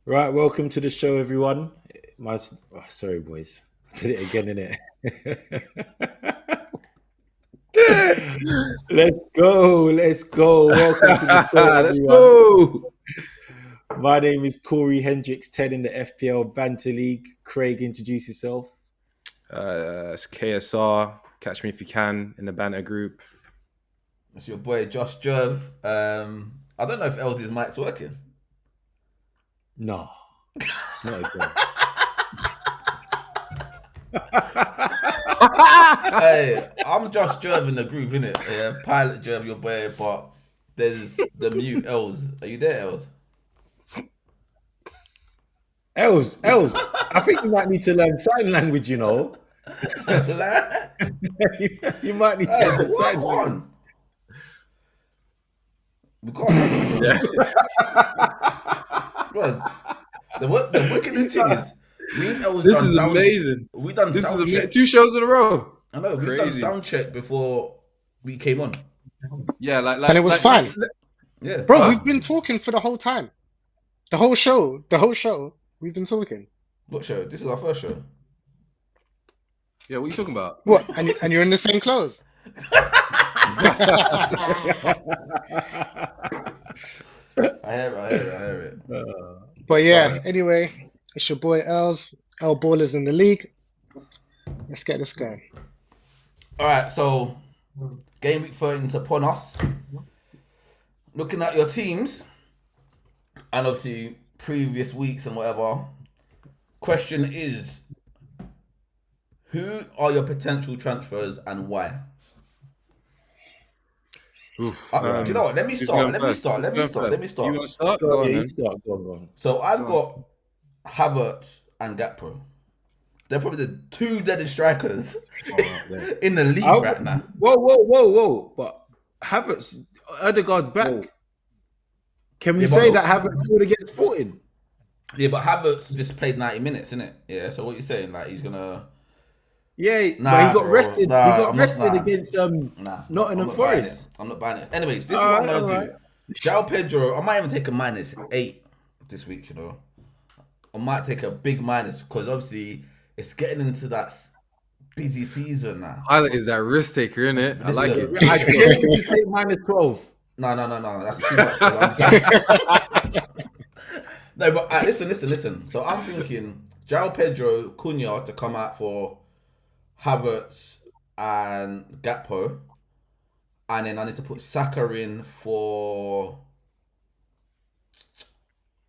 Right, welcome to the show, everyone. Sorry, boys. I did it again, innit? Let's go. Welcome to the show, Let's everyone. go. My name is Corey Hendricks, 10 in the FPL Banter League. Craig, introduce yourself. It's KSR. Catch me if you can in the banter group. It's your boy Josh Jerv. I don't know if LZ's mic's working. No, not again. Hey, I'm Josh Jerv in the group, innit? Yeah, Pilot Jerv, your boy, but there's the mute Els. Are you there, Els? Els. I think you might need to learn sign language, you know. You might need to learn sign language. We can't. Bro, the wickedest thing is, this is amazing. We done this sound is check. 2 shows in a row. I know, we done sound check before we came on. Yeah, like and it was fine. Yeah, bro, we've been talking for the whole time. The whole show, we've been talking. What show? This is our first show. Yeah, what are you talking about? What? And you're in the same clothes. I hear it. But yeah, anyway, it's your boy Els, L Ballers in the league. Let's get this going. All right, so game week 13 is upon us. Looking at your teams, and obviously previous weeks and whatever. Question is, who are your potential transfers and why? Do you know what? Let me start. You want to start? Go on. So I've got Havertz and Gakpo. They're probably the two deadest strikers in the league right now. Whoa. But Havertz, Ødegaard's back. Whoa. Can we say that Havertz would against Sporting? Yeah, but Havertz just played 90 minutes, innit? Yeah, so what you saying? Like, he's going to... Yeah, but he got rested. He got rested against Nottingham Forest. I'm not buying it. Anyways, this is what I'm going to do. João Pedro, I might even take a -8 this week, you know. I might take a big minus because obviously it's getting into that busy season now. Pilot is that risk taker, innit? I like it. I think you take -12. No. That's too much. No, but listen. So I'm thinking João Pedro, Cunha to come out for Havertz and Gakpo, and then I need to put Saka in for.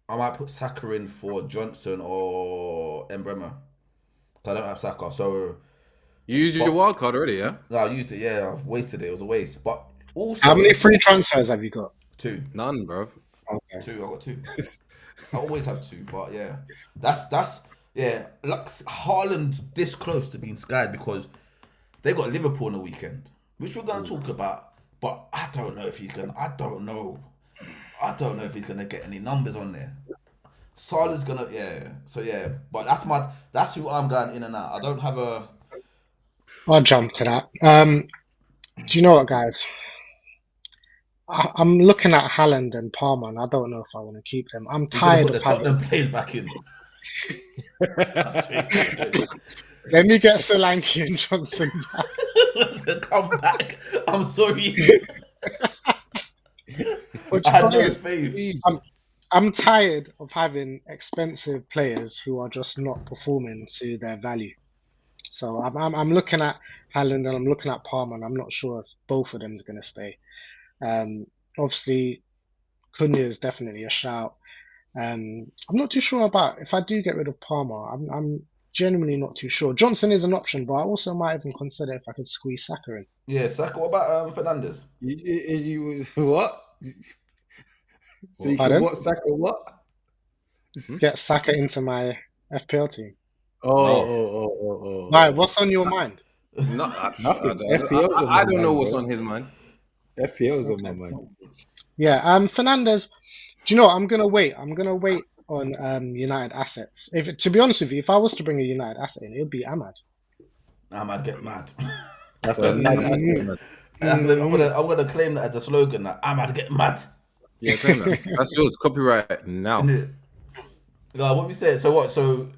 I might put Saka in for Johnson or Mbeumo. I don't have Saka, so you used your wild card already, yeah? No, I used it. Yeah, I've wasted it. It was a waste. But also, how many free transfers have you got? 2. None, bro. Okay. 2. I got 2. I always have 2, but yeah, that's. Yeah, like Haaland this close to being skied because they got Liverpool on the weekend, which we're going to talk about. But I don't know if he's going. I don't know if he's going to get any numbers on there. Salah's going to, yeah. So yeah, but that's who I'm going in and out. I don't have a. I'll jump to that. Do you know what, guys? I'm looking at Haaland and Palmer, and I don't know if I want to keep them. I'm tired of having Tottenham players back in. Let me get Solanke and Johnson back. Come back. I'm sorry. I had no faith. I'm tired of having expensive players who are just not performing to their value. So I'm looking at Haaland and I'm looking at Palmer, and I'm not sure if both of them is going to stay. Obviously, Cunha is definitely a shout. I'm not too sure about if I do get rid of Palmer. I'm genuinely not too sure. Johnson is an option, but I also might even consider if I could squeeze Saka in. Yeah, Saka. What about Fernandes? You what? So you can what Saka what? Get Saka into my FPL team. Oh. Right, what's on your mind? Nothing. I don't know what's on his mind. FPL's on my mind. Yeah, Fernandes. Do you know what? I'm gonna wait on United assets. To be honest with you, if I was to bring a United asset in, it would be Ahmad. Ahmad get mad. That's a mad asset, man. I'm gonna claim that as a slogan. That I'm gonna get mad. Yeah, claim that. That's yours. Copyright now. What we said. So what? So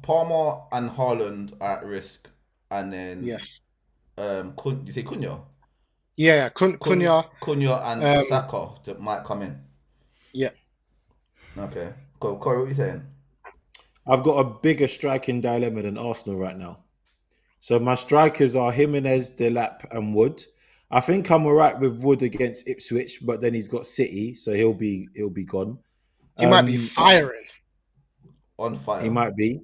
Palmer and Haaland are at risk, and then Yes. you say Cunha? Yeah, Cunha. Cunha and Saka that might come in. Yeah. Okay. Go, Corey. What are you saying? I've got a bigger striking dilemma than Arsenal right now. So my strikers are Jimenez, Delap, and Wood. I think I'm alright with Wood against Ipswich, but then he's got City, so he'll be gone. He might be firing. On fire. He might be.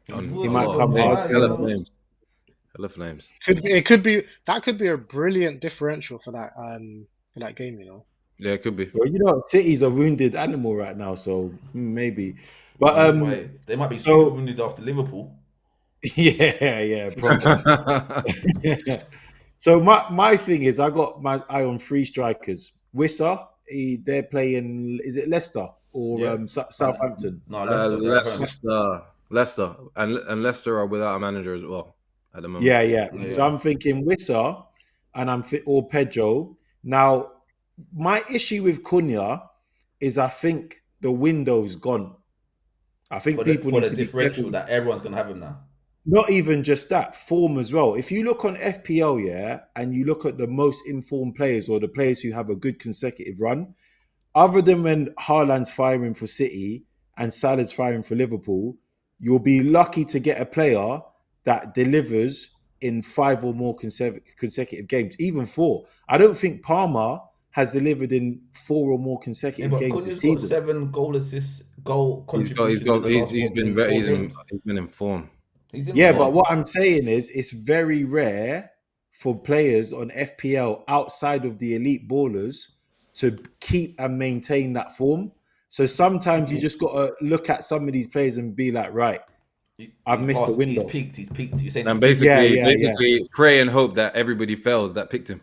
He might come out. Hella flames. It could be a brilliant differential for that game, you know. Yeah, it could be. Well, you know, City's a wounded animal right now, so maybe. But they might be super wounded after Liverpool. Yeah, probably. So my thing is, I got my eye on 3 strikers. Wissa, they're playing. Is it Leicester or Southampton? No, Leicester, and Leicester are without a manager as well at the moment. Yeah. So I'm thinking Wissa and or Pedro. Now, my issue with Cunha is I think the window's gone. I think people need to differential be that everyone's gonna have him now. Not even just that, form as well. If you look on FPL, and you look at the most informed players or the players who have a good consecutive run, other than when Haaland's firing for City and Salah's firing for Liverpool, you'll be lucky to get a player that delivers in 5 or more consecutive games, even 4. I don't think Palmer has delivered in 4 or more consecutive games this season. He's got 7 goal assists, goal contributions. He's been in form. But what I'm saying is it's very rare for players on FPL outside of the elite ballers to keep and maintain that form. So sometimes you just got to look at some of these players and be like, right, I've missed the window. He's peaked. You're saying and basically pray and hope that everybody fails that picked him.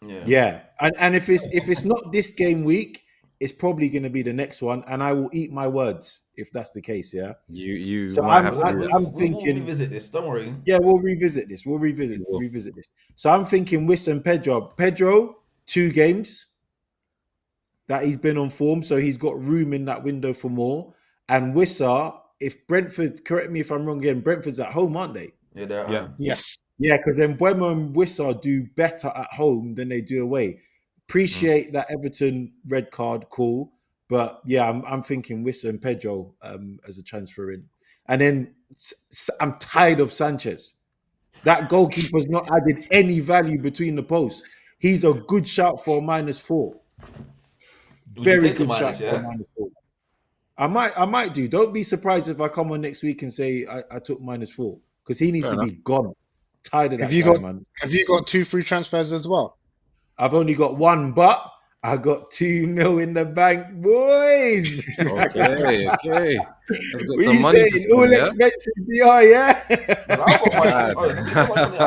Yeah. And if it's not this game week, it's probably going to be the next one, and I will eat my words if that's the case. Yeah, you. So might I'm thinking. We'll revisit this. Don't worry. Yeah, we'll revisit this. Revisit this. So I'm thinking Wiss and Pedro. Pedro, 2 games that he's been on form, so he's got room in that window for more. And Wissa, if Brentford, correct me if I'm wrong again, Brentford's at home, aren't they? Yeah, they're at home. Yes. Yeah, because then Mbeumo and Wissa do better at home than they do away. Appreciate that Everton red card, cool. But yeah, I'm thinking Wissa and Pedro as a transfer in. And then I'm tired of Sanchez. That goalkeeper's not added any value between the posts. He's a good shout for -4. Very good shout for -4. I might do. Don't be surprised if I come on next week and say I took -4 because he needs to be gone. Tired of that guy, man. Have you got 2 free transfers as well? I've only got 1, but I got 2 mil in the bank, boys. Okay. Let's got What some you money. saying? All expenses DR, yeah. I've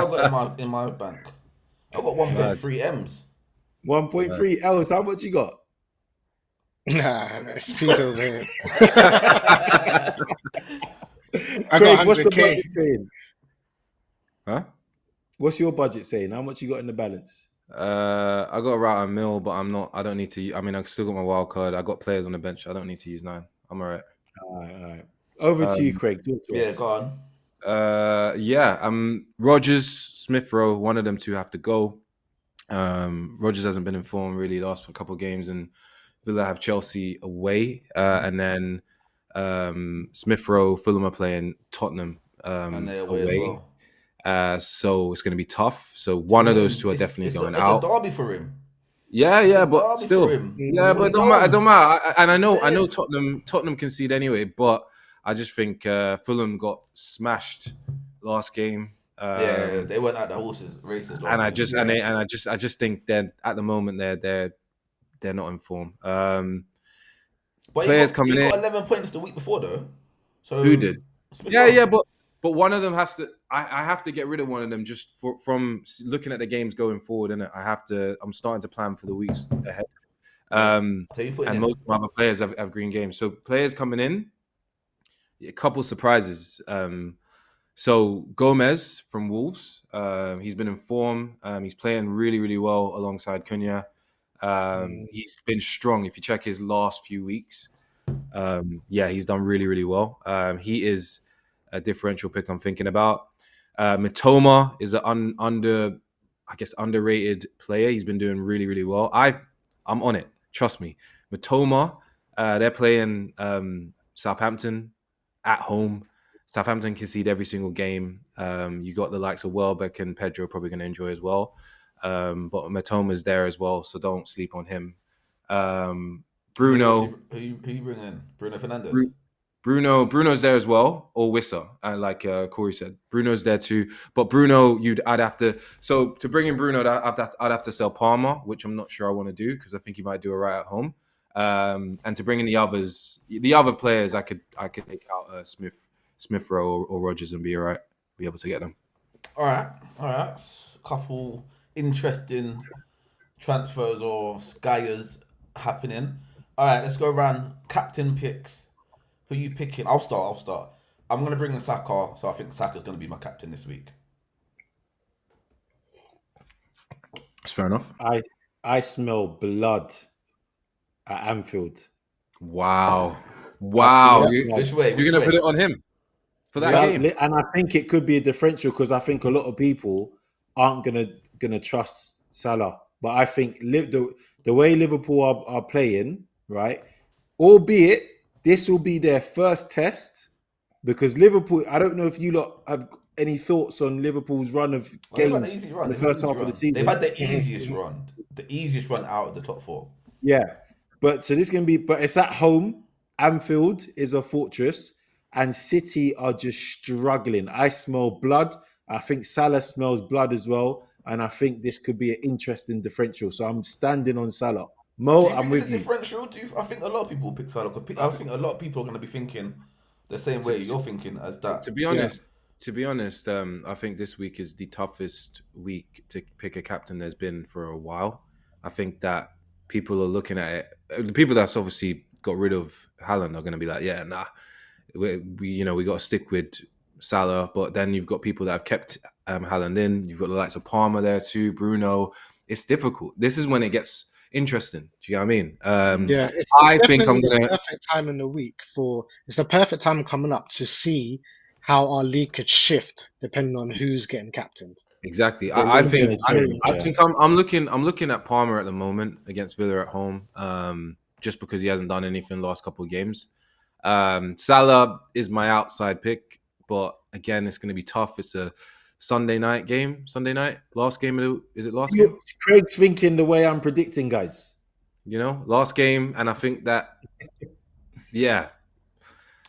got in my bank. I've got 1.3 M's. 1.3 L's. How much you got? Nah, it's over here. I Craig, got what's the 100K. budget saying? Huh? What's your budget saying? How much you got in the balance? I got around $1 million, but I don't need to. I mean, I still got my wild card. I got players on the bench. I don't need to use 9. I'm all right. All right. Over to you, Craig. Talk to us. Go on. Rodgers, Smith Rowe, one of them 2 have to go. Rodgers hasn't been informed really last a couple of games, and Villa have Chelsea away, and then Smith Rowe, Fulham are playing Tottenham and they're away as well. So it's going to be tough. So one of those 2 are definitely going out. It's a derby for him. Yeah, but still, but it don't matter. And I know Tottenham concede anyway, but I just think Fulham got smashed last game. They went at the races. And I just think that at the moment they're not in form. But players coming in. He got 11 points the week before though. So who did? But one of them has to. I have to get rid of one of them just from looking at the games going forward. And I'm starting to plan for the weeks ahead. And most of my other players have green games. So players coming in, a couple surprises. So Gomez from Wolves, he's been in form. He's playing really, really well alongside Cunha. He's been strong. If you check his last few weeks, he's done really, really well. He is a differential pick I'm thinking about. Mitoma is an underrated player. He's been doing really, really well. I'm on it. Trust me. Mitoma, they're playing Southampton at home. Southampton concede every single game. You got the likes of Welbeck and Pedro probably going to enjoy as well. But Matoma's there as well, so don't sleep on him. Bruno. Who you bringing in? Bruno Fernandes? Bruno's there as well, or Wissa, like Corey said. Bruno's there too. But Bruno, I'd have to. So to bring in Bruno, I'd have to sell Palmer, which I'm not sure I want to do because I think he might do it right at home. And to bring in the other players, I could take out Smith Rowe or Rogers and be able to get them. All right. Couple interesting transfers or skiers happening. All right, let's go around captain picks. Who you picking? I'll start. I'm going to bring in Saka, so I think Saka's going to be my captain this week. That's fair enough. I smell blood at Anfield. Wow. Which way? You're going to put it on him for that game? And I think it could be a differential because I think a lot of people aren't gonna trust Salah. But I think the way Liverpool are playing, right, albeit this will be their first test because Liverpool, I don't know if you lot have any thoughts on Liverpool's run of games in the first half of the season. They've had the easiest run out of the top four. Yeah, but so this is going to be, but it's at home. Anfield is a fortress and City are just struggling. I smell blood. I think Salah smells blood as well. And I think this could be an interesting differential. So I'm standing on Salah. Mo, I'm with you. Differential? I think a lot of people will pick Salah. I think a lot of people are going to be thinking the same way you're thinking as that. To be honest, I think this week is the toughest week to pick a captain there's been for a while. I think that people are looking at it. The people that's obviously got rid of Haaland are going to be like, yeah, nah, we got to stick with Salah. But then you've got people that have kept Haaland in. You've got the likes of Palmer there too, Bruno. It's difficult. This is when it gets interesting. Do you know what I mean? I think I'm gonna. Perfect time in the week it's the perfect time coming up to see how our league could shift depending on who's getting captained. Exactly. I'm looking at Palmer at the moment against Villa at home, just because he hasn't done anything the last couple of games. Salah is my outside pick, but again, it's going to be tough. It's a Sunday night game. Last game. Is it last game? Craig's thinking the way I'm predicting, guys. Last game, and I think that, yeah.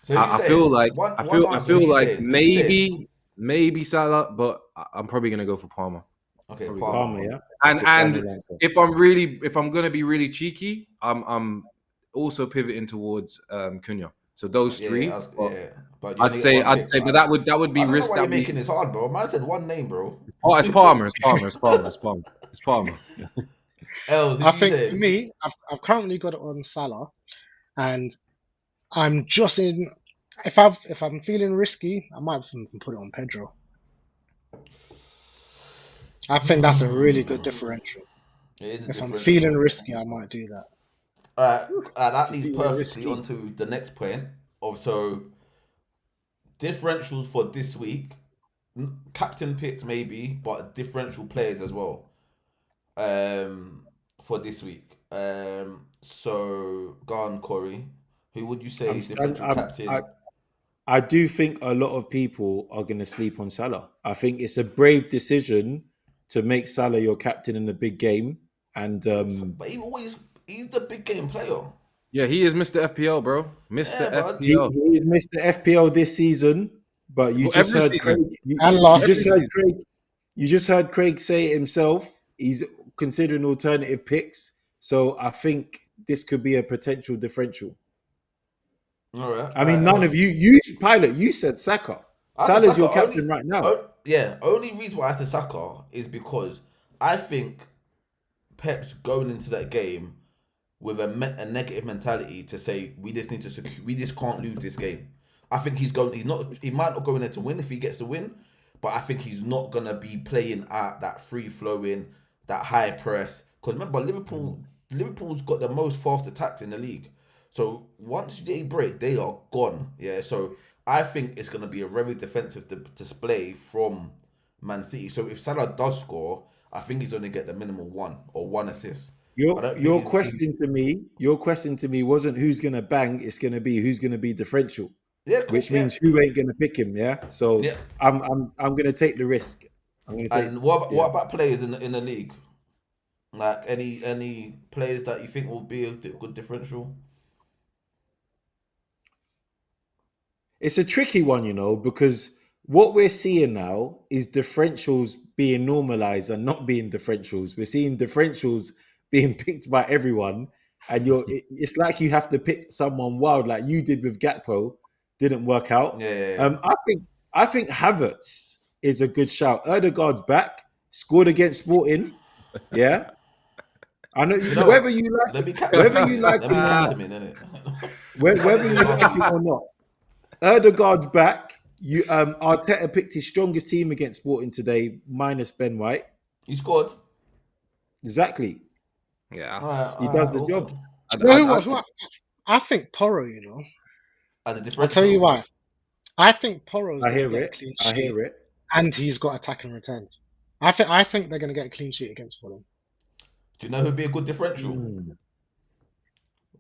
So I feel like maybe Salah, but I'm probably gonna go for Palmer. Okay, Palmer, yeah. And if I'm gonna be really cheeky, I'm also pivoting towards Cunha. So those three. But I'd say, but that would be risk. Why you're making this hard, bro? Man said one name, bro. Oh, it's Palmer. It's Palmer. I think for me, I've currently got it on Salah, and I'm just in. If I'm feeling risky, I might even put it on Pedro. I think that's a really good differential. If I'm feeling risky, I might do that. All right, that leads perfectly onto the next point. So differentials for this week, captain picks maybe, but differential players as well. For this week. So go on, Corey. Who would you say differential captain? I do think a lot of people are going to sleep on Salah. I think it's a brave decision to make Salah your captain in a big game, and but he's the big game player. Yeah, he is Mr. FPL, bro. Mr. FPL. He is Mr. FPL this season, but you just heard Craig. You just heard Craig say it himself. He's considering alternative picks, so I think this could be a potential differential. All right. I mean, none of you, Pilot, you said Saka. Salah's your captain right now. Only reason why I said Saka is because I think Pep's going into that game with a negative mentality to say we just can't lose this game. I think he's going. He might not go in there to win if he gets the win, but I think he's not gonna be playing at that free flowing, that high press. Because remember, Liverpool's got the most fast attacks in the league. So once they break, they are gone. Yeah. So I think it's gonna be a very defensive display from Man City. So if Salah does score, I think he's only get the minimal one assist. Your question to me wasn't who's gonna bang. It's gonna be who's gonna be differential. Yeah, cool, which means who ain't gonna pick him. Yeah. So Yeah. I'm gonna take the risk. And what about players in the league? Like any players that you think will be a good differential? It's a tricky one, because what we're seeing now is differentials being normalized and not being differentials. We're seeing differentials being picked by everyone, and it's like you have to pick someone wild, like you did with Gakpo. Didn't work out. Yeah. I think Havertz is a good shout. Erdegaard's back, scored against Sporting. Yeah. I know, whether you like him or not. Erdegaard's back. Arteta picked his strongest team against Sporting today, minus Ben White. He scored. Exactly. Yeah, he does the job. I think Porro. I'll tell you why. I think Porro's going to get a clean sheet. I hear it. And he's got attacking returns. I think they're going to get a clean sheet against Fulham. Do you know who'd be a good differential?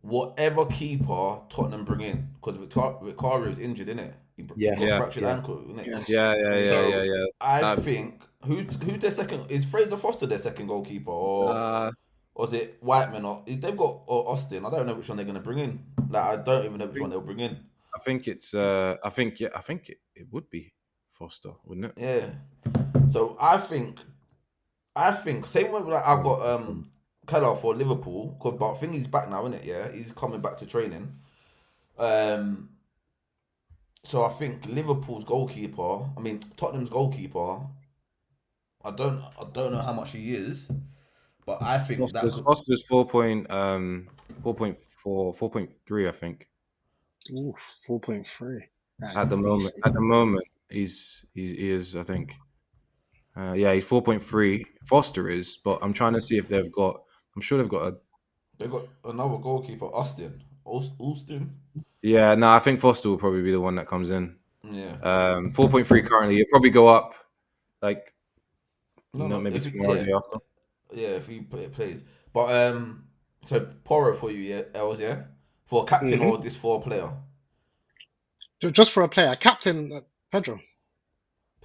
Whatever keeper Tottenham bring in, because Vicario's injured, isn't it? He fractured ankle, isn't it? Yeah. I think who's their second? Is Fraser Foster their second goalkeeper, or is it Whiteman? Or they've got Austin? I don't know which one they're going to bring in. Like I don't even know which one they'll bring in. I think it's. I think it would be Foster, wouldn't it? Yeah. So I think same way like I've got Keller for Liverpool, but I think he's back now, isn't it? Yeah, he's coming back to training. So I think Liverpool's goalkeeper. I mean Tottenham's goalkeeper. I don't know how much he is, but I think Foster's 4.3, I think. Ooh, 4.3. At the moment, he is, I think. He's 4.3. Foster is, but I'm trying to see if they've got. I'm sure they've got another goalkeeper, Austin. Yeah, no, I think Foster will probably be the one that comes in. Yeah. 4.3 currently. He'll probably go up, like, maybe tomorrow or the day after. Yeah, if he plays. But so Porro for you, yeah, Els, yeah, for captain or this for a player. Just for a player, captain Pedro.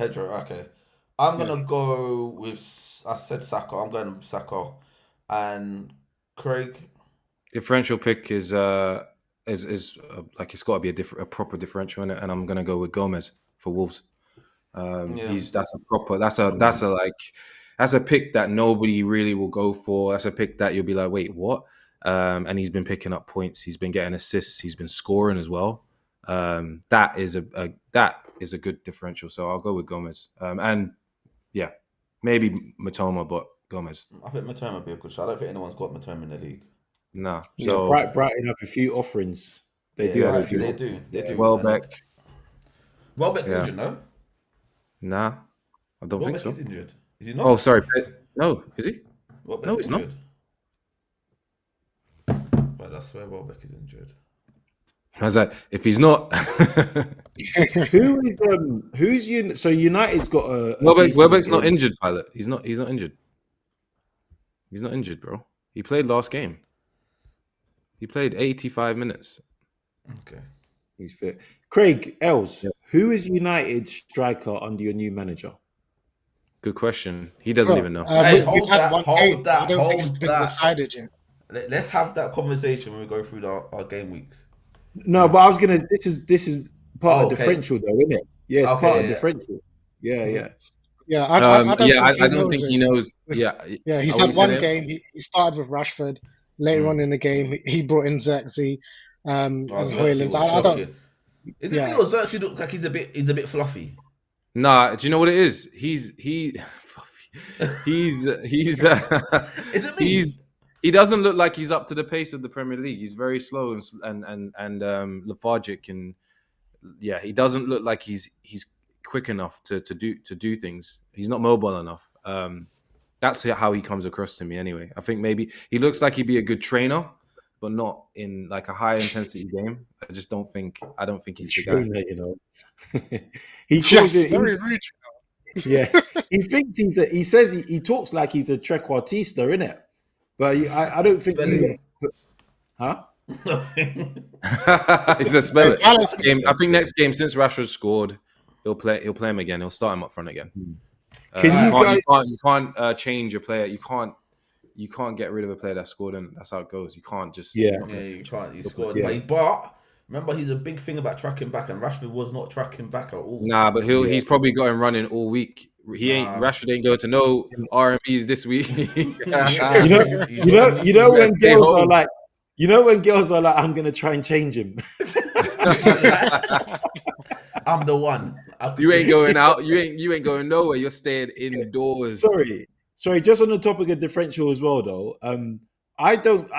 Okay. I'm gonna go with. I said Saka. I'm going with Saka, and Craig. Differential pick is like it's got to be a proper differential in it, and I'm gonna go with Gomez for Wolves. That's a pick that nobody really will go for. That's a pick that you'll be like, wait, what? And he's been picking up points. He's been getting assists. He's been scoring as well. That is a good differential. So I'll go with Gomez. And yeah, maybe Matoma, but Gomez. I think Matoma would be a good shot. I don't think anyone's got Matoma in the league. No. So Brighton have a few offerings. They do have a few. They do. Welbeck. Welbeck's injured, no? Nah, I don't think so. He's injured. Is he not? Oh, sorry. No, is he? Welbeck's no, he's injured. not. But I swear Welbeck is injured. How's that? If he's not, who's you? So United's got a Welbeck's not injured, Pilot. He's not injured. He's not injured, bro. He played last game. He played 85 minutes. Okay. He's fit. Craig Els, who is United's striker under your new manager? Good question. He doesn't even know. Hold that. Decided yet. Let's have that conversation when we go through our game weeks. No, but I was gonna. This is part of differential, though, isn't it? Yeah, it's part of differential. Yeah. Yeah, I don't think he knows. Yeah, he's had one game. He started with Rashford. Later on in the game, he brought in Xerxes and Højlund. I don't. Is it me or Xerxes look like he's a bit fluffy? Nah, do you know what it is? Is it me? He doesn't look like he's up to the pace of the Premier League. He's very slow and lethargic, and yeah, he doesn't look like he's quick enough to do things. He's not mobile enough. That's how he comes across to me anyway. I think maybe he looks like he'd be a good trainer, but not in like a high intensity game. I don't think he's the guy. Trainer, you know. He calls Yes, it. very rude. Yeah, he thinks he says he talks like he's a trequartista, innit? But I don't think Spelling. huh? He's a spell it. Dallas- I think next game, since Rashford scored, he'll play him again. He'll start him up front again. You can't change a player. You can't get rid of a player that scored, and that's how it goes. You can't just you can't. He scored, but remember, he's a big thing about tracking back, and Rashford was not tracking back at all. Nah, but he's probably got him running all week. Rashford ain't going to no R&Bs this week. You know when girls are like, I'm gonna try and change him. I'm the one. You ain't going out. You ain't going nowhere. You're staying indoors. Sorry. Just on the topic of differential as well, though. I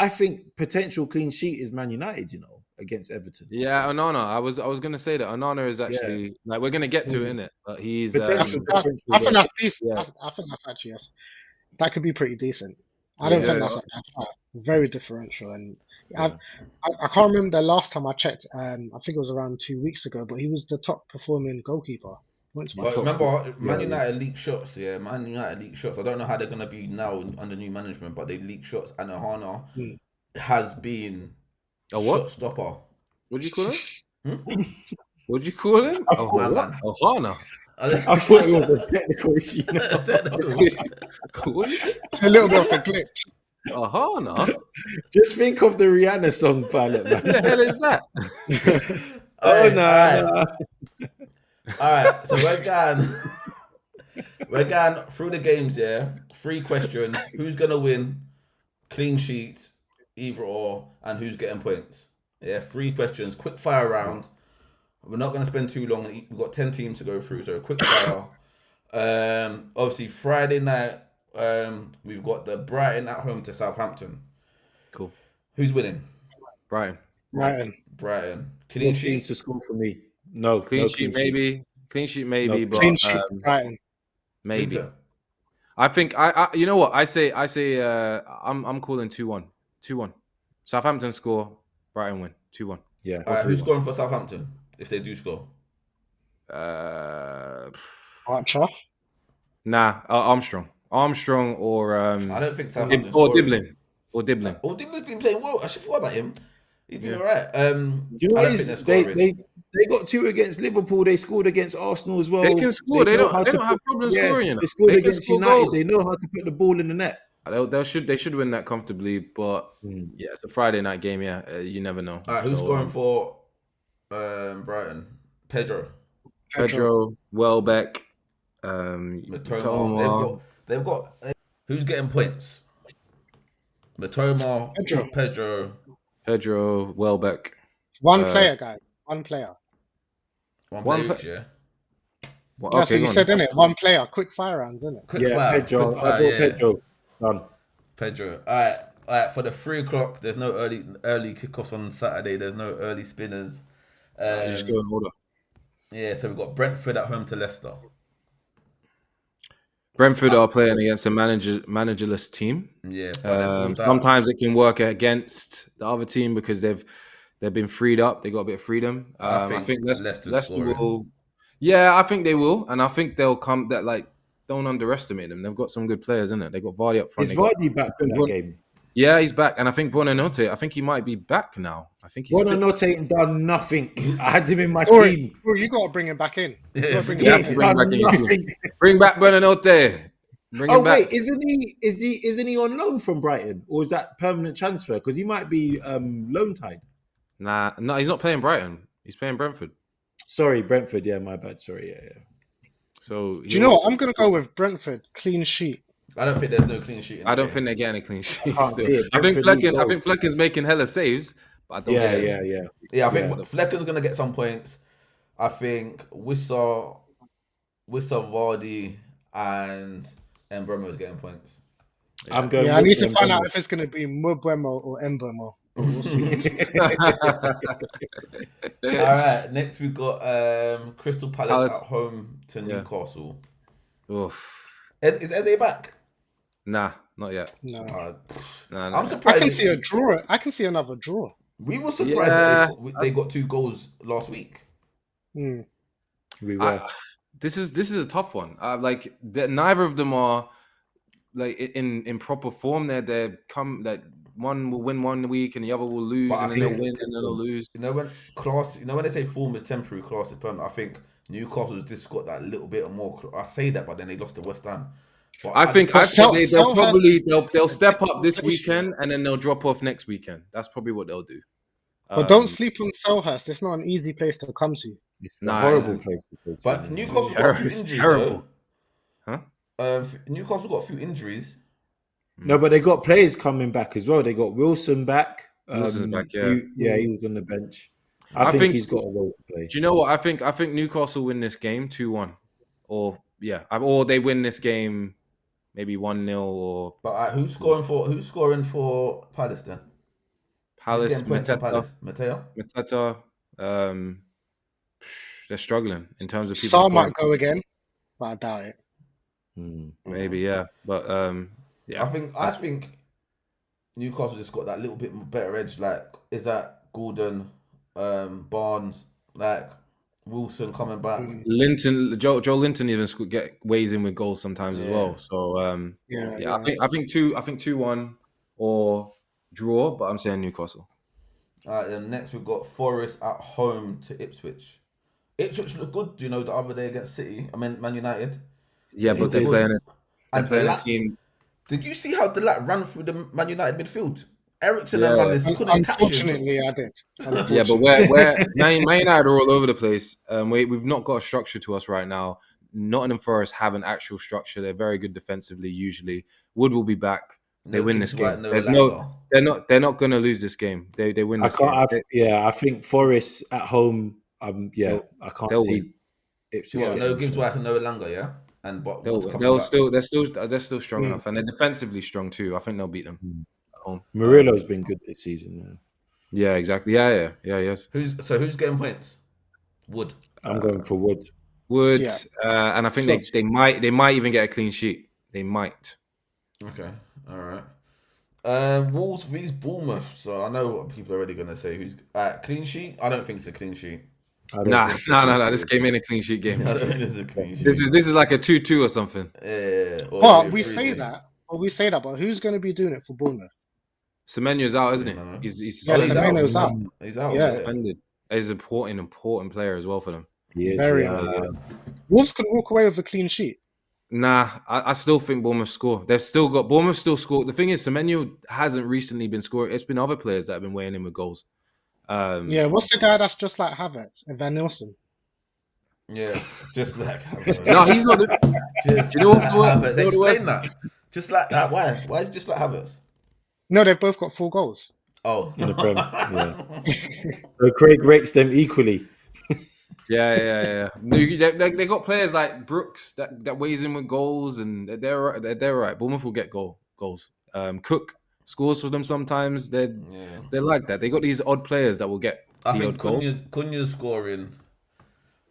think potential clean sheet is Man United. You know, against Everton. Yeah, Onana. I was gonna say that Onana is actually like we're gonna get to it, innit? But he's. I think that's decent. Yeah. I think that's actually that could be pretty decent. I don't think that's very differential, and I can't remember the last time I checked. I think it was around 2 weeks ago, but he was the top performing goalkeeper. But remember, Man United leaked shots. Yeah, Man United leaked shots. I don't know how they're gonna be now under new management, but they leaked shots, and Ohana has been a what? Shot stopper. What'd you call him? What'd you call him? Ohana. I thought it was a technical issue. It's a little bit of a glitch. Ohana? Just think of the Rihanna song, pilot, man. What the hell is that? No. All right, so we're going through the games. Yeah, 3 questions: who's gonna win, clean sheets, either or, and who's getting points. Yeah, 3 questions, quick fire round. We're not gonna spend too long. We've got 10 teams to go through, so quick fire. Obviously Friday night, we've got the Brighton at home to Southampton. Cool. Who's winning? Brighton. Clean sheet to score for me. No, clean sheet maybe. Clean sheet maybe, but clean sheet Brighton. Maybe. Winter. I think I you know what I say I'm calling 2-1. 2-1. Southampton score, Brighton win. 2-1. Yeah. All right, who's scoring for Southampton if they do score? Archer. Nah, Armstrong or I don't think Southampton or Diblin. Diblin's been playing well. I should forget about him. He's been alright. You know, they got 2 against Liverpool. They scored against Arsenal as well. They can score. They don't have problems scoring. You know? They scored against United. Goals. They know how to put the ball in the net. They should win that comfortably. But yeah, it's a Friday night game. Yeah, you never know. All right, who's scoring for Brighton? Pedro, Welbeck, Matoma. They've got. Who's getting points? Matoma, Pedro, Welbeck. One player, guys. One player. One player, yeah. Well, that's what you said, innit? One player. Quick fire rounds, innit? Pedro. Pedro. Done. Pedro. All right. For the 3:00, there's no early kickoffs on Saturday. There's no early spinners. Just go in order. Yeah, so we've got Brentford at home to Leicester. Brentford are playing against a managerless team. Yeah. Sometimes it can work against the other team because they've been freed up. They got a bit of freedom. I think Leicester will. Yeah, I think they will, and I think they'll come. That don't underestimate them. They've got some good players in it. They got Vardy up front. Is Vardy back in that game? Yeah, he's back, and I think Buonanotte. I think he might be back now. I think he's Buonanotte ain't done nothing. I had him in my team. You got to bring him back in. Bring back Buonanotte. Bring him back. Wait, isn't he on loan from Brighton, or is that permanent transfer? Because he might be loan tied. Nah, no, he's not playing Brighton. He's playing Brentford. Sorry, Brentford. Yeah, my bad. Sorry. Yeah. So do you know what? I'm gonna go with Brentford clean sheet. I don't think there's no clean sheet. I don't think they're getting a clean sheet. I think Flecken's making hella saves, but I don't. Yeah. I think Flecken's gonna get some points. I think Wissa, Vardy, and Mbeumo is getting points. I'm going. I need to find out if it's gonna be Mbeumo or Mbeumo. but we'll see. All right, next we've got Crystal Palace at home to Newcastle. Oof. Is Eze back? Nah, not yet. No. I'm surprised. I can see a draw. I can see another draw. We were surprised that they got 2 goals last week. Mm. We were. This is a tough one. Like neither of them are like in proper form. They're come like one will win one week and the other will lose, and then they'll win and then they'll lose. You know when they say form is temporary, class is permanent. I think Newcastle's just got that little bit more. I say that, but then they lost to West Ham. But I think they'll step up this weekend and then they'll drop off next weekend. That's probably what they'll do. But don't sleep on Selhurst. It's not an easy place to come to. It's a horrible place to go to. But Newcastle got a few injuries. Terrible. Huh? Newcastle got a few injuries. No, but they got players coming back as well. They got Wilson back. Wilson's back, he was on the bench. I think he's got a role to play. Do you know what? I think Newcastle win this game 2-1. Or they win this game maybe 1-0 or. But who's scoring for Palace then? Palace, Mateta. They're struggling in terms of people. Saul might go again, but I doubt it. Maybe, yeah. But yeah. I think Newcastle just got that little bit better edge. Like, is that Gordon, Barnes, like Wilson coming back? Linton, Joe Linton even weighs in with goals sometimes as well. So I think 2-1 or draw, but I'm saying Newcastle. All right, then next we've got Forest at home to Ipswich. Ipswich looked good, do you know, the other day against City. I mean, Man United. Yeah, but they're playing a team. Did you see how Delat ran through the Man United midfield? Ericsson and Landis couldn't catch him. Unfortunately, I did. Yeah, but where Man United are all over the place. We've not got a structure to us right now. Nottingham Forest have an actual structure. They're very good defensively usually. Wood will be back. They win this game. They're not going to lose this game. They win this game. I think Forest at home. I can't see Ipswich. Yeah, no Gibbs White and no Elanga, yeah. They're still strong enough, and they're defensively strong too. I think they'll beat them at home. Murillo's been good this season. Yeah, exactly. Yeah. Yes. Who's getting points? Wood. I'm going for Wood. And I think they might even get a clean sheet. They might. Okay. All right. Wolves vs Bournemouth. So I know what people are already going to say. Who's clean sheet? I don't think it's a clean sheet. No. This game ain't a clean sheet game. I don't think this is a clean sheet. This is like a 2-2 or something. Yeah. But we say that. But who's going to be doing it for Bournemouth? Semenyo's out, isn't he? He's Semenyo's out. He's out. He's suspended. He's an important player as well for them. He is, Very Wolves can walk away with a clean sheet. Nah, I still think Bournemouth score. Bournemouth still score. The thing is, Semenyo hasn't recently been scoring. It's been other players that have been weighing in with goals. What's the guy that's just like Havertz? Van Nielsen. Yeah, just like Havertz. No, he's not. Do you know what's the word? Explain that. Just like that. Why? Why is it just like Havertz? No, they've both got 4 goals. Oh, in the Prem. Yeah. So Craig rates them equally. Yeah. They got players like Brooks that weighs in with goals, and they're right. Bournemouth will get goals. Cook scores for them sometimes. They're like that. They got these odd players that will get the odd goal. Cunha's scoring.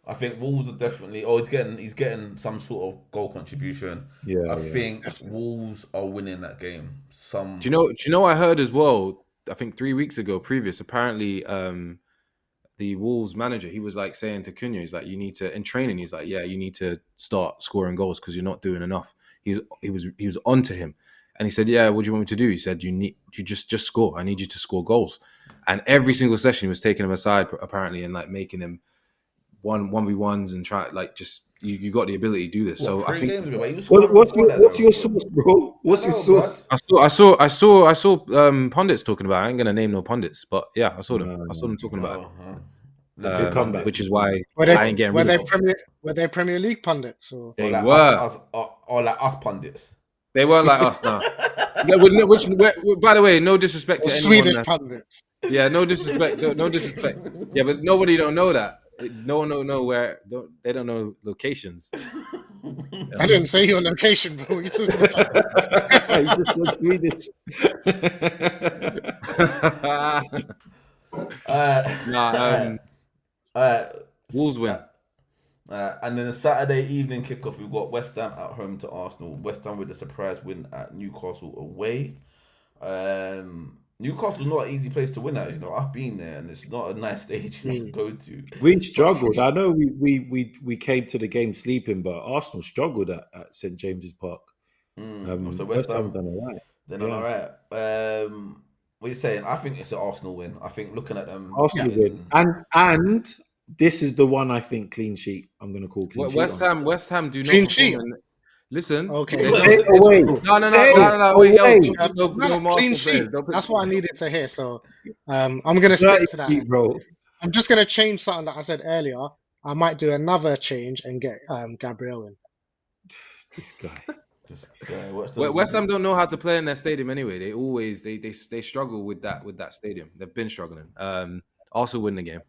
I think Wolves are definitely. Oh, he's getting some sort of goal contribution. I think Wolves are winning that game. Do you know? I heard as well. I think 3 weeks ago, apparently. The Wolves manager, he was like saying to Cunha, he's like, you need to, in training, he's like, you need to start scoring goals because you're not doing enough. He was onto him. And he said, what do you want me to do? He said, you just score. I need you to score goals. And every single session he was taking him aside apparently and like making him 1v1s and try like just you got the ability to do this. So I think what's your source, bro? What's your source? I saw pundits talking about it. I ain't gonna name no pundits, but yeah, I saw them. I saw them talking about it. Which is why I ain't getting rid of them. Were they Premier League pundits? Or like us pundits? They weren't like us, no. By the way, no disrespect to anyone. Swedish pundits. Yeah, no disrespect. No disrespect. Yeah, but nobody don't know that. No one don't know where. They don't know locations. I didn't say your location, bro. What are you talking about? He just went Swedish. Nah, uh, Wolves win. and then a Saturday evening kickoff, we've got West Ham at home to Arsenal. West Ham with a surprise win at Newcastle away. Newcastle's not an easy place to win at. I've been there, and it's not a nice stage to go to. We struggled. I know we came to the game sleeping, but Arsenal struggled at St James's Park. So West Ham done all right. They're done all right. What are you saying? I think it's an Arsenal win. I think looking at them, Arsenal win, and this is the one I think clean sheet. I'm going to call clean sheet. West Ham do not Clean perform sheet. Listen. Okay. Away. No. Wait, Wait, away. no Clean Arsenal sheet. players. Don't put- That's what I needed to hear. So I'm going to stick to that. Bro. I'm just going to change something that I said earlier. I might do another change and get Gabriel in. This guy. West Ham don't know how to play in their stadium anyway. They always they struggle with that stadium. They've been struggling. Also win the game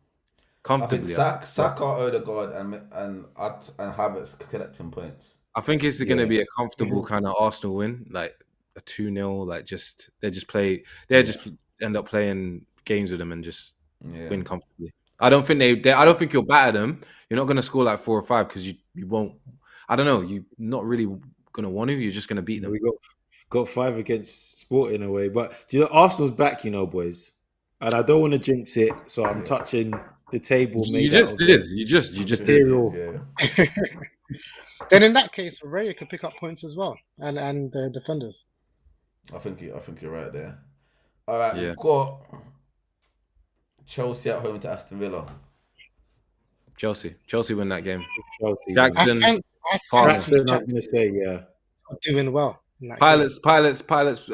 comfortably. I think Saka, Odegaard, and Havertz collecting points. I think it's going to be a comfortable kind of Arsenal win, like a 2-0. Like they just end up playing games with them and just win comfortably. I don't think I don't think you'll batter them. You're not going to score like 4 or 5 because you won't. I don't know. You're not really going to want to. You're just going to beat them. We got 5 against Sporting away, but do you know Arsenal's back? Boys, and I don't want to jinx it, so I'm touching the table. You just did. You just did. Yeah. Then in that case, Raya could pick up points as well, and the defenders. I think you're right there. All right, Yeah. we've got Chelsea at home to Aston Villa. Chelsea win that game. Chelsea. Jackson, I Jackson, I'm Jackson going to say doing well. In that game. Pilots.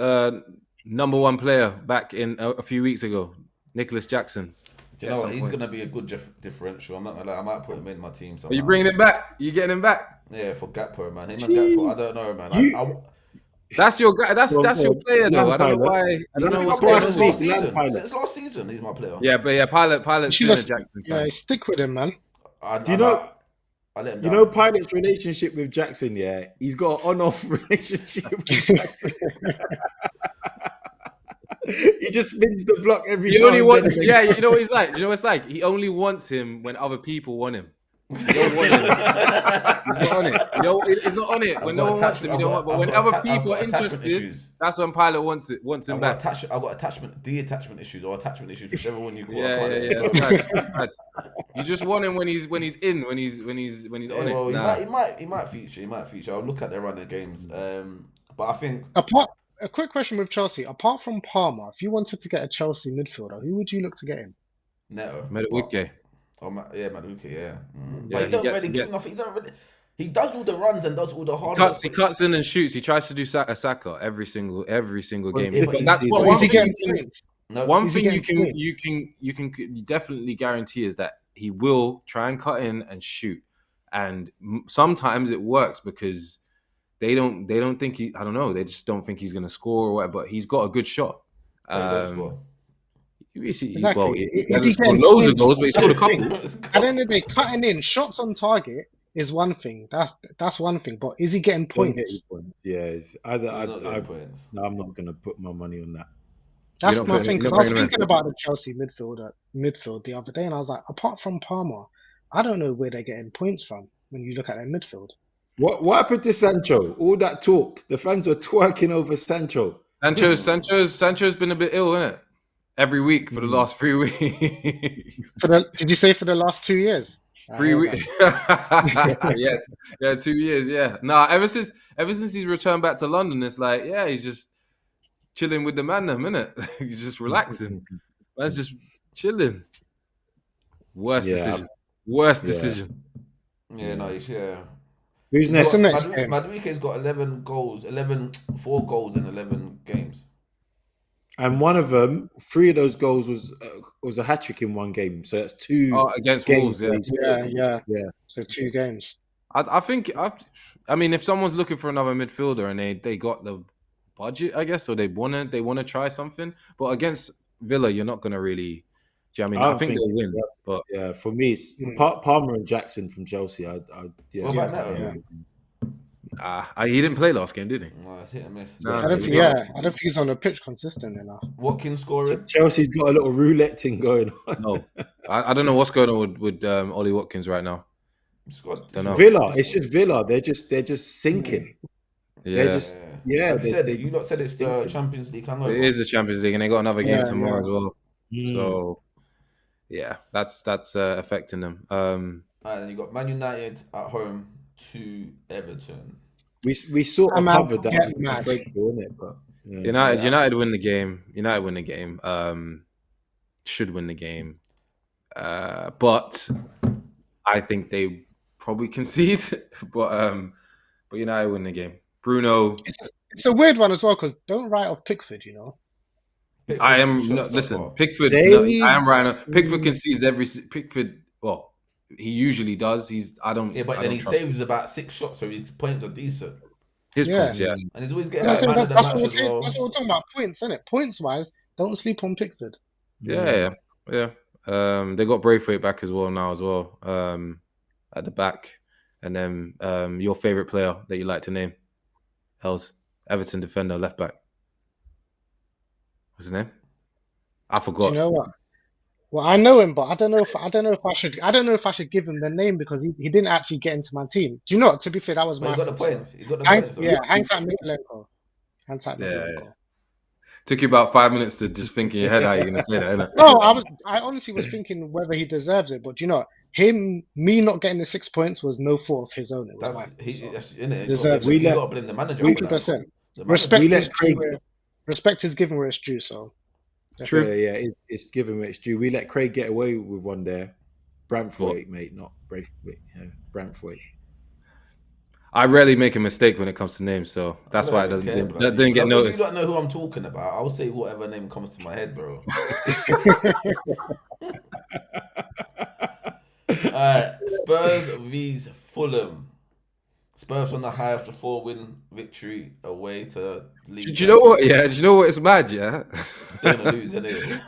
Number 1 player back in a few weeks ago, Nicholas Jackson. Do you know what? He's going to be a good differential. I'm not gonna lie. I might put him in my team. Are you bringing him back? You getting him back? Yeah, for Gakpo, man. Him and Gakpo, I don't know, man. That's your guy. That's your player, though. I don't know why. I don't know what's going on. Since last season, he's my player. Yeah, but Pilot's been a Jackson fan. Yeah, stick with him, man. Do you know? I let him down. You know Pilot's relationship with Jackson, yeah? He's got an on-off relationship with Jackson. He just spins the block every He now only and wants, then. yeah, you know what he's like? Do you know what it's like? He only wants him when other people want him. You don't want him. He's not on it. He's not on it. When no one wants him, you don't want. But when other people are interested, that's when Pilot wants him back. I've got attachment issues or attachment issues, whichever one you call it. Yeah. It's bad. You just want him when he's on it. Well, he might feature. I'll look at their run of games. But I think a quick question with Chelsea. Apart from Palmer, if you wanted to get a Chelsea midfielder, who would you look to get in? Neto. Madueke. Madueke, yeah. Yeah, But he don't really give enough. He does all the runs and does all the hard work. He cuts in and shoots. He tries to do a Saka every single game. That's one thing you can definitely guarantee is that he will try and cut in and shoot, and sometimes it works because they don't think I don't know, they just don't think he's going to score or whatever. But he's got a good shot. He hasn't scored loads of goals, but he scored a couple. At the end of the day, cutting in shots on target is one thing. That's one thing. But is he getting points? Yeah, I'm not going to put my money on that. That's my thing. Because I was thinking about the Chelsea midfield the other day, and I was like, apart from Palmer, I don't know where they're getting points from when you look at their midfield. What happened to Sancho? All that talk, the fans were twerking over Sancho. Sancho's been a bit ill, isn't it? Every week for the last 3 weeks. Did you say for the last 2 years? 3 weeks. yeah, 2 years. Yeah. Nah, ever since he's returned back to London, it's like, yeah, he's just chilling with the man, innit? He's just relaxing. Man's just chilling. Worst decision. Yeah, nice. Yeah. Who's next? Madueke's got 4 goals in 11 games. And one of them, 3 of those goals was a hat trick in one game. So that's 2 against games. Wolves. Yeah. So 2 games. I think. I mean, if someone's looking for another midfielder and they got the budget, I guess, or they wanna try something, but against Villa, you're not gonna really. Do you know what I mean? I think they'll win. But yeah, for me, it's Palmer and Jackson from Chelsea. What about Neto? He didn't play last game, did he? No, it's hit and miss. No, I don't he think. got- Yeah, I don't think he's on the pitch consistent enough. Watkins scoring. Chelsea's got a little roulette thing going on. No, I don't know what's going on with Ollie Watkins right now. Don't know. Villa, it's just Villa. They're just sinking. Yeah, They're just Like you said, you lot said it's the stinking. Champions League hangover. it is the Champions League, and they got another game tomorrow as well. Mm. So, yeah, that's affecting them. And then you got Man United at home to Everton. We sort of covered that. Differential, But United win the game. United win the game. Should win the game. But I think they probably concede. but United win the game. Bruno. It's a weird one as well because don't write off Pickford. Pickford I am shots listen. off. Pickford. No, I am right now. Pickford concedes Pickford. Well, he usually does. I don't. Yeah, but I then don't he trust saves about 6 shots, so his points are decent. his points. Yeah. And he's always getting That's man of the match what as well. that's what we're talking about. Points, isn't it? Points wise, don't sleep on Pickford. Yeah. They got Braithwaite back as well at the back, and then your favorite player that you like to name, Els, Everton defender, left back. What's his name? I forgot. Do you know what? Well, I know him, but I don't know if I should give him the name because he didn't actually get into my team. Do you know what? To be fair, that was But my he got the fault. points. He got the points. Hang tight, Mikalenko. Hang tight, Mikalenko. Took you about 5 minutes to just think in your head how you're gonna say that, innit? No, I honestly was thinking whether he deserves it, but you know, me not getting the 6 points was no fault of his own. It was That's mine. that's in it. Deserves You got to blame the manager. 100%. Respect is given where it's due. So True. Yeah, it's given where it's due. We let Craig get away with one there. Braithwaite, mate, not Braithwaite. Braithwaite. I rarely make a mistake when it comes to names, so that's why it didn't get noticed. You don't know who I'm talking about. I'll say whatever name comes to my head, bro. Spurs vs Fulham. Spurs on the high after 4-win victory away to League. Do you know what? Yeah, do you know what? It's mad, yeah. They're gonna lose, anyway.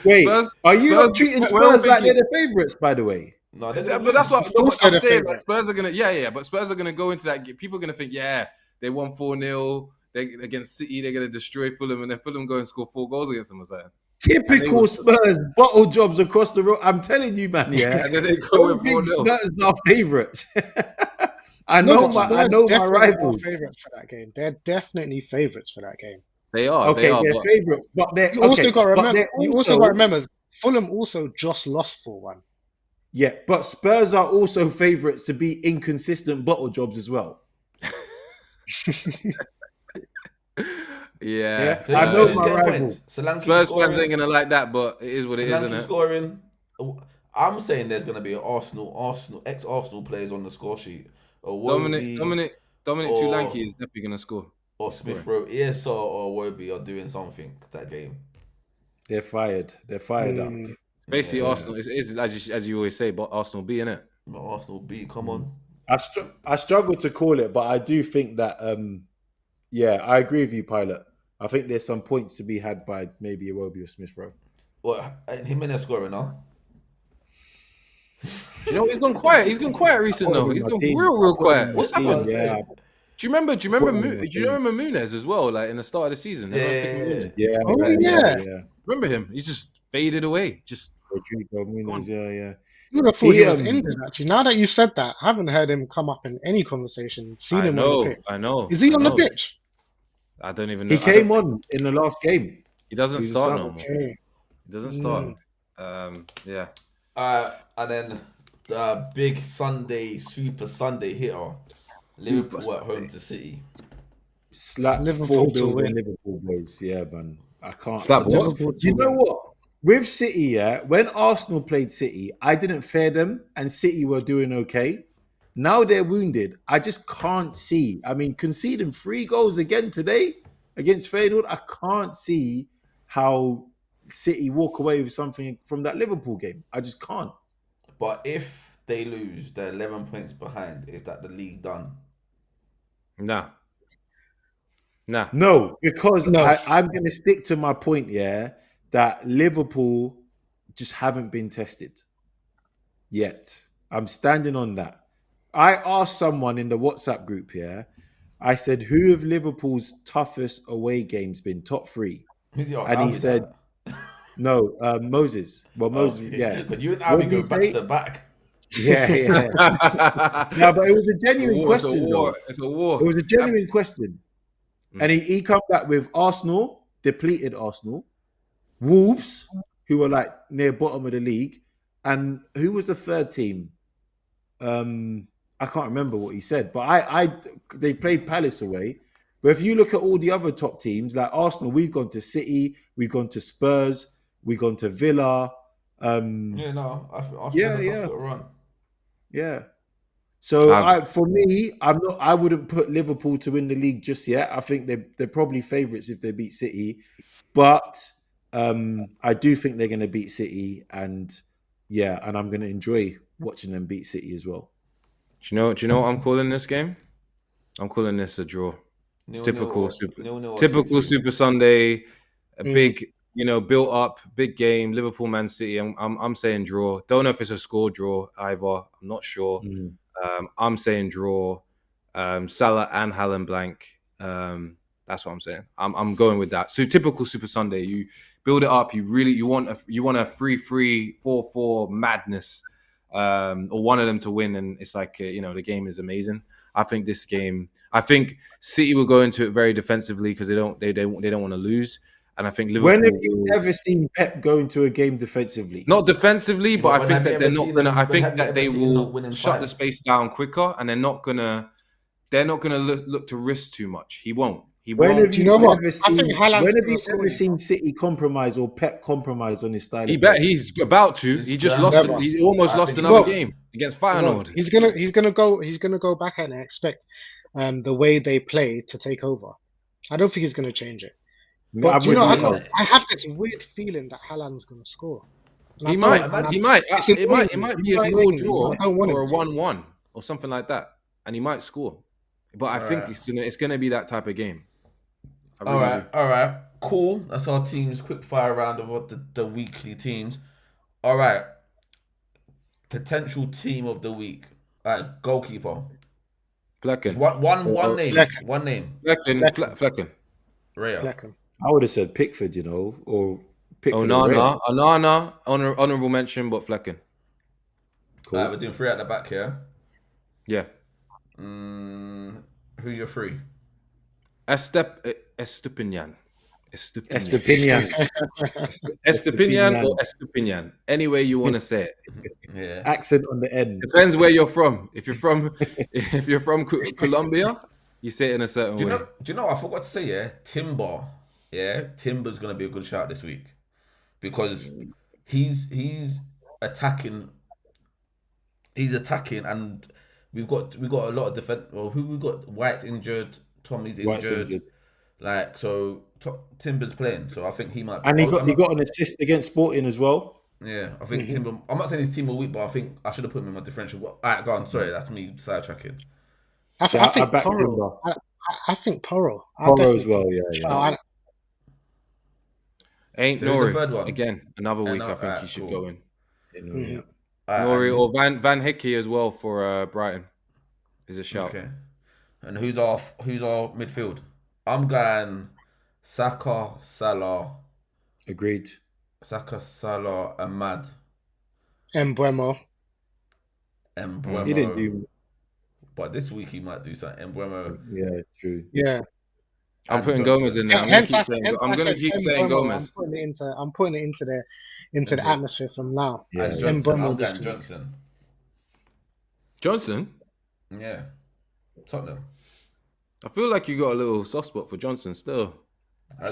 Wait, Spurs, are you not treating Spurs like they're thinking, the favourites? By the way, No, but that's what I'm saying. favourites. Like, Spurs are gonna, but Spurs are gonna go into that. People are gonna think, they won 4-0 against City. They're gonna destroy Fulham, and then Fulham go and score 4 goals against them or something. typical Spurs bottle jobs across the road. I'm telling you, man. Yeah, And then they go with 4-0. Spurs are favourites. I know my rivals. Favourites for that game. They're definitely favourites for that game. They are. Okay, they're favourites, but they're You also got to remember. Fulham also just lost 4-1. Yeah, but Spurs are also favourites to be inconsistent bottle jobs as well. Yeah. So I know who's my getting rivals. points? Solanke Spurs scoring. fans ain't gonna like that, but it is what it is, isn't Solanke it? scoring. I'm saying there's gonna be an ex-Arsenal players on the score sheet. Dominic or- Solanke is definitely gonna score. Or Smith Rowe, ESR or Wobie are doing something that game. They're fired. They're fired up. Basically, Arsenal is as you always say, but Arsenal B, innit? But Arsenal B, come on. I struggle to call it, but I do think that I agree with you, Pilot. I think there's some points to be had by maybe Iwobi or Smith Rowe. Well, Jimenez scoring now. You know, he's gone quiet. He's gone quiet recently, though. He's gone real quiet. What's happened? Yeah. Do you remember Muniz as well? Like in the start of the season, Yeah. Remember him? He's just faded away. Just Rodrigo Muniz, yeah. You would have thought he was injured, actually. Now that you've said that, I haven't heard him come up in any conversation. Seen him on the pitch. I know. Is he on the pitch? I don't even know. He came on in the last game. He doesn't start no more. Okay. He doesn't start. Yeah. And then the big Super Sunday hitter. Liverpool at home to City. Slap Liverpool 4 to bills win. in Liverpool boys. Yeah, man. I can't. Slap what? You know what? With City, when Arsenal played City, I didn't fear them and City were doing okay. Now they're wounded. I just can't see. I mean, conceding 3 goals again today against Feyenoord, I can't see how City walk away with something from that Liverpool game. I just can't. But if they lose, they're 11 points behind. Is that the league done? Nah. No, because I'm going to stick to my point, that Liverpool just haven't been tested yet. I'm standing on that. I asked someone in the WhatsApp group here. I said, "Who of Liverpool's toughest away games been top 3?" And I'll he be said, that. "No, Moses." Well, Moses, Okay, yeah. because you and What Albie did he go back say? to back. Yeah, yeah. No, but it was a genuine It's a question, war. though. It's a war. It was a genuine question, and he come back with Arsenal, depleted Arsenal, Wolves, who were like near bottom of the league, and who was the third team? I can't remember what he said, but they played Palace away. But if you look at all the other top teams, like Arsenal, we've gone to City, we've gone to Spurs, we've gone to Villa. Yeah, no, I'll Yeah, have a tough yeah, little run. yeah. So I've- for me, I wouldn't put Liverpool to win the league just yet. I think they're probably favourites if they beat City, but I do think they're going to beat City, and I'm going to enjoy watching them beat City as well. Do you know what I'm calling this game? I'm calling this a draw. It's 0-0 or Super 0-0 or 2-2. Super Sunday, a Mm. big, built up, big game. Liverpool, Man City. I'm saying draw. Don't know if it's a score draw either. I'm not sure. I'm saying draw. Salah and Haaland blank. That's what I'm saying. I'm going with that. So typical Super Sunday. You build it up. You want a 3-3, 4-4 madness, or one of them to win, and it's like the game is amazing. I think City will go into it very defensively because they don't want to lose, and I think Liverpool. When have you ever seen Pep go into a game defensively? Not defensively, Yeah, but I but think have you that they're ever not seen gonna. them- I but think have you that ever they seen them not will winning shut the five? space down quicker, and they're not gonna look to risk too much. He won't. He When won't. have Do you you know what? ever I seen? think Haaland's When have gonna you score. ever seen City compromise or Pep compromise on his style He of play? he's about to. He just lost. Never. He almost I lost think he another will. game against He won't. Feyenoord. He's gonna go back and expect the way they play to take over. I don't think he's gonna change it. But I'm do you with know? you, He's- though. I have this weird feeling that Haaland's gonna score. And I He don't- might. and I- He might. It's It annoying might me. be a It's score annoying me. draw I don't want or a him to. 1-1 or something like that, and he might score. But I think Alright. it's gonna be that type of game. I All really right, do. all right, cool. That's our teams. Quick fire round of what the weekly teams. All right, potential team of the week. All right, goalkeeper. Flecken. One name. Flecken. One name. Flecken. Raya. Flecken. I would have said Pickford, or Pickford or Ray. Onana, honorable mention, but Flecken. Cool. All right, we're doing 3 at the back here. Yeah. Who's your 3? Estupinian. Estepinian. Estupinian or Estupinian. Any way you want to say it. Yeah. Accent on the end. Depends where you're from. If you're from Colombia, you say it in a certain Do way. you know? I forgot to say. Yeah, Timber. Yeah, Timber's gonna be a good shout this week because he's attacking. He's attacking, and we've got a lot of defense. Well, who we got? White's injured. Tommy's injured. Like so, Timber's playing. So I think he might. And he got an assist against Sporting as well. Yeah, I think Timber. I'm not saying he's team of the week, but I think I should have put him in my differential. All right, go on. Sorry, that's me sidetracking. I think back Porro. I think Porro. Porro as well. Yeah. Ain't So who's the Nori third one? Again, another week. I think alright, he should cool. go in. Yeah. Nori or Van Hickey as well for Brighton is a shout. Okay. And who's our midfield? I'm going Saka, Salah, Agreed. Ahmad, Mbeumo. Mbeumo. He didn't do. But this week he might do something. Mbeumo. Yeah, true. Yeah. I'm and putting Johnson. Gomez in there. I'm going to keep saying Gomez. I'm putting it into the atmosphere from now. Yeah. And It's Johnson. Mbeumo I'm this going week. Johnson. Johnson? Yeah. Tottenham. I feel like you got a little soft spot for Johnson still.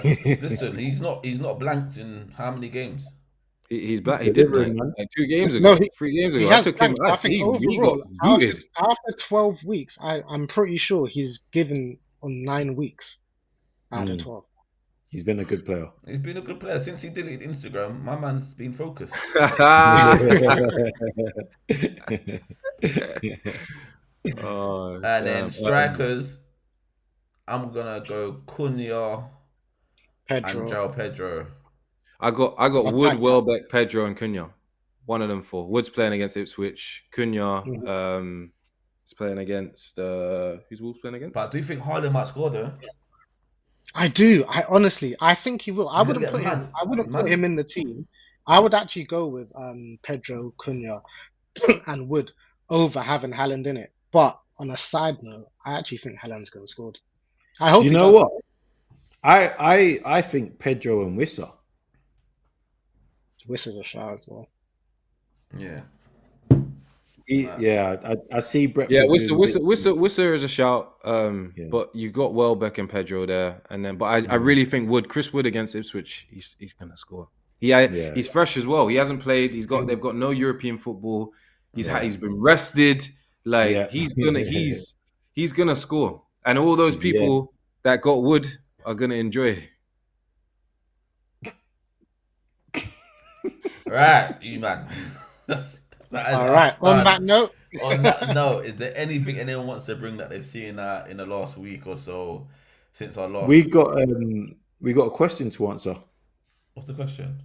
Listen, he's not blanked in how many games? He's black. He did delivering, blank man. like 2 games ago, No, 3 games He ago. I has took him. blanked. I think He overall, got booted. after 12 weeks, I'm pretty sure he's given on 9 weeks out of 12. He's been a good player. He's been a good player since he deleted Instagram. My man's been focused. Oh, And then damn. strikers, I'm gonna go Cunha and Pedro. João Pedro. I got Wood, Welbeck, Pedro, and Cunha. One of them 4. Wood's playing against Ipswich. Cunha, He's playing against who's Wolves playing against? But do you think Haaland might score though? I do. I think he will. I He's gonna wouldn't get put him. mad. I wouldn't put Man. him in the team. I would actually go with Pedro, Cunha, and Wood over having Haaland in it. But on a side note, I actually think Haaland's going to score. I hope Do you he know does. what? I think Pedro and Wissa. Wissa's a shot as well. Yeah. I see Brentford. Yeah, doing bits. Wissa is a shout. Yeah. But you got Welbeck and Pedro there, and then I really think Chris Wood against Ipswich, he's gonna score. He's fresh as well. He hasn't played. They've got no European football. He's been rested. Like he's gonna score, and all those people that got Wood are gonna enjoy. Right, you man. All right. On that note, is there anything anyone wants to bring that they've seen in the last week or so since our last? We got a question to answer. What's the question?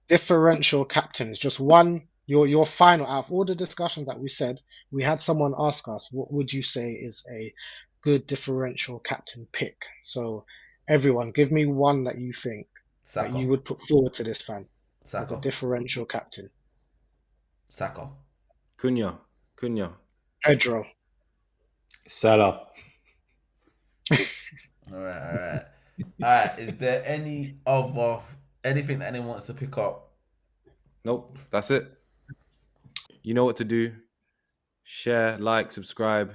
differential captains. Just one. Your final out of all the discussions that we said, we had someone ask us, what would you say is a good differential captain pick? So everyone, give me one that you think Saka. that you would put forward to this fan as Saka. a differential captain. Saka. Cunha. Pedro. Salah. All right. Is there anything that anyone wants to pick up? Nope, that's it. You know what to do. Share, like, subscribe.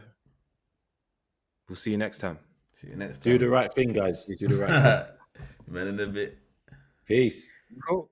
We'll see you next time. See you next time. Do the right thing, guys. Do the right thing. Man in a bit. Peace. Cool.